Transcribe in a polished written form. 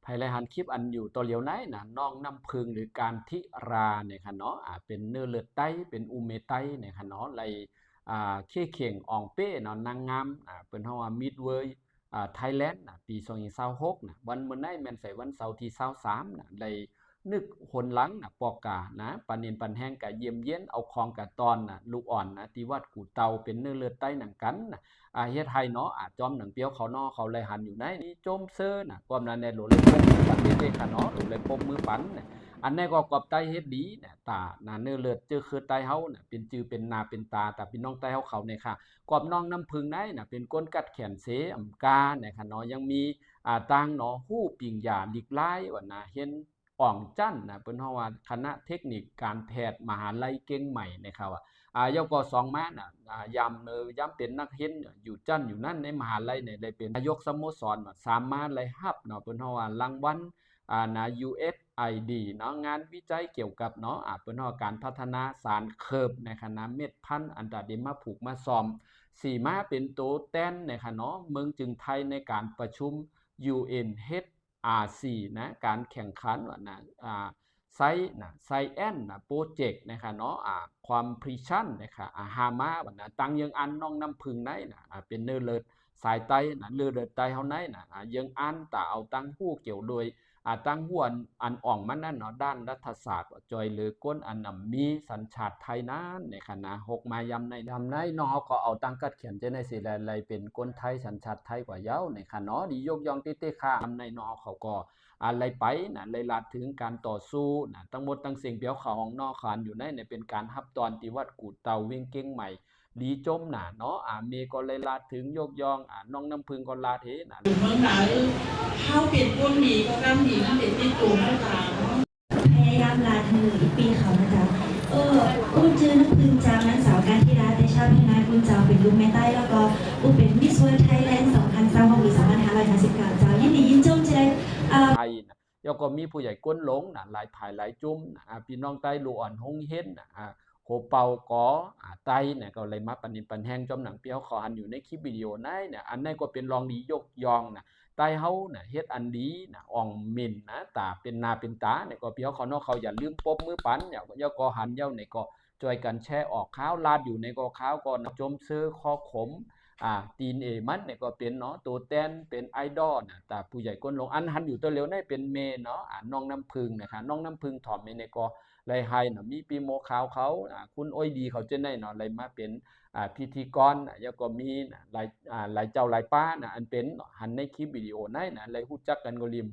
ภายในหันคลิปอันอยู่ตัวเลียวไหนนะน้องน้ำพึงหรือการทิราเนี่ยค่ะเนาะเป็นเนื้อเลือดไตเป็นอูเมไตเนี่ยค่ะเนาะไรเข่เข่งอ่องเป้เนาะนางงามเป็นห้องว่ามิดเวยไทยแลนด์ปี2026นะวันเมื่อไหร่แม่นใส่วันเสาร์ที่23นะไรนึกหนหลังนะปอกานะปันเนียนปันแห้งกะเยี่ยมเย็นเอาคองกะตอนนะลูกอ่อนนะที่วัดกูเตาเป็นเนื้อเลือดไตหนังกันนะเฮ็ดให้เนาะจอมหนังเปียวเขานอเขาเลยหันอยู่ในนี่โจมเซอร์น่ะความนั้นในโหลเลยปมมือปันเด้ค่ะเนาะโหลเลยปมมือปันน่ะอันนี้ก็กอบไตเฮ็ดดีน่ะตาน่ะเนื้อเลือดเจอคือไตเฮาน่ะเป็นจือเป็นนาเป็นตาแต่พี่น้องไตเฮาเขาเนี่ยค่ะกอบน้องน้ำพึ่งได้น่ะเป็นก้นกัดแขนเสอำกาเนี่ยค่ะเนาะยังมีต่างเนาะฮู้ปิงยาลิกลายว่าน่ะเห็นอ่องจั่นน่ะเปิ้นเฮาว่าคณะเทคนิคการแพทย์มหาลัยเก่งใหม่นะครับว่ายกสองมาน่ะยำย้ำเป็นนักเห็นอยู่จั่นอยู่นั่นในมหาลัยเนี่ยได้เป็นนายกสโมสรสามารถเลยฮับเนาะเปิ้นเฮาว่ารางวัลนะ USAID เนาะงานวิจัยเกี่ยวกับเนาะเปิ้นเฮาการพัฒนาสารเคิร์บในคณะเม็ดพันธุ์อันตะเดมาผูกมาซ้อมสีมาเป็นโตแต้นในคณะเนาะเมืองจึงไทยในการประชุม UNHRC นะการแข่งขันว่านะไซนะไซแอนนะโปรเจกต์นะคะเนาะความพรีชั่นนะคะฮามาวันนะตั้งยังอันน้องน้ำพึ่งไหนนะเป็นเนื้อเลือดสายไตนะเลือดไตเฮาไหนนะยังอันแต่เอาตั้งผู้เกี่ยวโดยตั้งหัวอันอ่องมันนั่นเนาะด้านรัฐศาสตร์จอยหรือก้นอันนำมีสัญชาติไทยนั้นในคณะหกมายำในดำในเนาะเขาก็เอาตั้งกัดเขียนจะในสิแลอะไรเป็นก้นไทยสัญชาติไทยกว่าเย้าในคณะเนาะดียกย่องติเตค่าในเนาะเขาก็อะไรไปนะเลยลาถึงการต่อสู้นะทั้งหมดทั้งสิ่งเปียวเขาของนอกขานอยู่ในเป็นการฮับตอนที่วัดกูเตาวิ่งเก่งใหม่ดีจมนะเนาะเมก็เลยลาถึงยกย่องน้องน้ำพึ่งก็ลาเทนะเมืองไหนข้าวเป็ดก้นหมี่ก็กำหมี่น้ำเป็ดที่ตูนต่างพยายามลาถึงปีเขานะจ๊ะอุ้นชื่อน้ำพึ่งจางนางสาวการธิดาเตชะพินาคุณเจ้าเป็นลูกแม่ใต้แล้วก็อุ้เป็นมิสเวิร์ดไทยแลนด์2026ปี2559เจ้ายินดียินจมใจไทยนะแล้วก็มีผู้ใหญ่ก้นหลงนะหลายภายหลายจุ่มนะพี่น้องใต้ลูอ่อนหงเห็นนะโคเป่ากอไตเนี่ยก็เลยมาปันนิปันแห้งจอมหนังเปียวขอหันอยู่ในคลิปวิดีโอนั้นเนี่ยอันนั้นก็เป็นรองดียกยองนะไตเฮานะเฮ็ดอันดีนะอ่องมินนะตาเป็นนาเป็นตาเนี่ยก็เปียวเขาเนาะเขาอย่าลืมปบมือปันเนี่ยก็หันเย้าเนี่ยก็จอยกันแช่ออกข้าวลาดอยู่ในก็ข้าวก็จมเสื้อคอขมตีนมันเนี่ยก็เป็นเนาะตัวแตนเป็นไอดอลนะแต่ผู้ใหญ่ก้นลงอันหันอยู่ตัวเร็วนี่เป็นเมเนาะน้องน้ำพึ่งนะคะน้องน้ำพึ่งถ่อมเมเนี่ยก็ไรไฮเนาะมีปีโมขาวเขาคุณอ้อยดีเขาจะได้เนาะอะไรมาเป็นพิธีกรแล้วก็มีหลายเจ้าหลายป้านะอันเป็นหันในคลิปวิดีโอนั่นนะเลยฮู้จักกันก็ริม